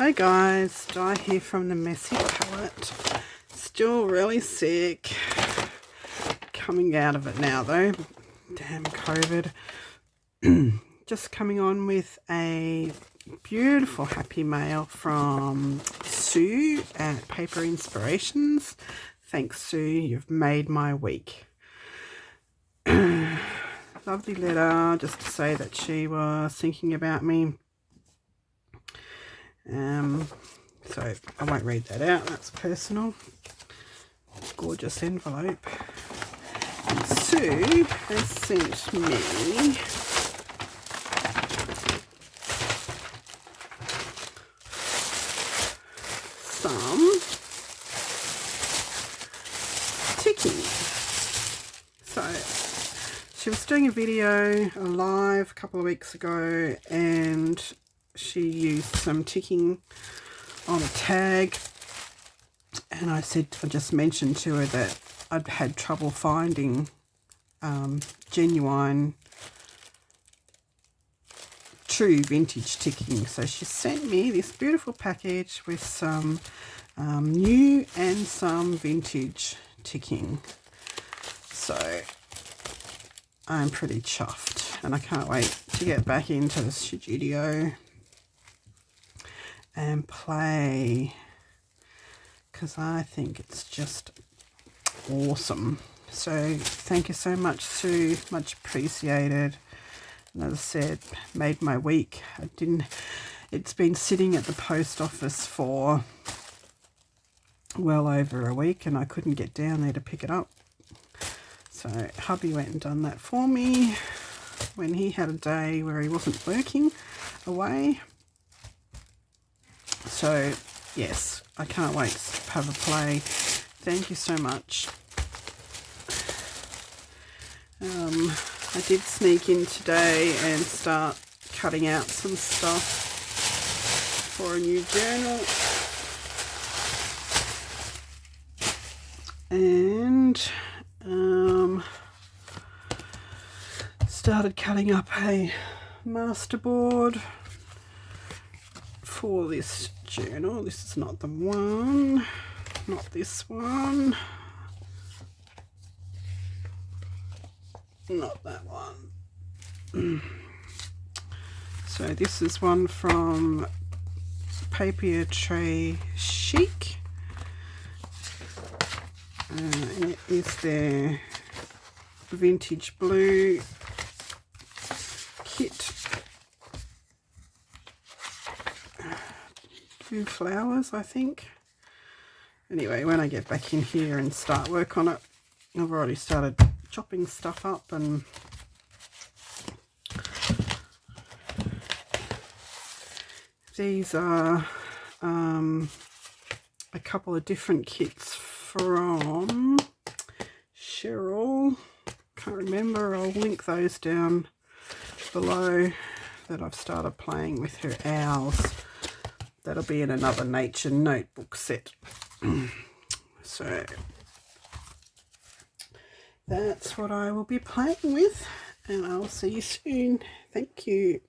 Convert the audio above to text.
Hi guys, Di here from the Messy Palette. Still really sick. Coming out of it now though. Damn COVID. Just coming on with a beautiful happy mail from Sue at Paper Inspirations. Thanks Sue, you've made my week. Lovely letter just to say that she was thinking about me. So I won't read that out, that's personal. Gorgeous envelope. And Sue has sent me some ticking. So she was doing a live a couple of weeks ago, and she used some ticking on a tag, and I just mentioned to her that I'd had trouble finding genuine true vintage ticking. So she sent me this beautiful package with some new and some vintage ticking. So I'm pretty chuffed, and I can't wait to get back into the studio and play, because I think it's just awesome. So thank you so much, Sue, much appreciated. And as I said, made my week. It's been sitting at the post office for well over a week, and I couldn't get down there to pick it up. So hubby went and done that for me when he had a day where he wasn't working away. So yes, I can't wait to have a play. Thank you so much. I did sneak in today and start cutting out some stuff for a new journal. And started cutting up a masterboard for this journal. This is not the one, not this one, not that one. So this is one from Papier Tray Chic, and it is their vintage blue kit. 2 flowers, I think. Anyway, when I get back in here and start work on it, I've already started chopping stuff up, and these are a couple of different kits from Cheryl. Can't remember, I'll link those down below, that I've started playing with her owls. That'll be in another nature notebook set. So that's what I will be playing with, and I'll see you soon. Thank you.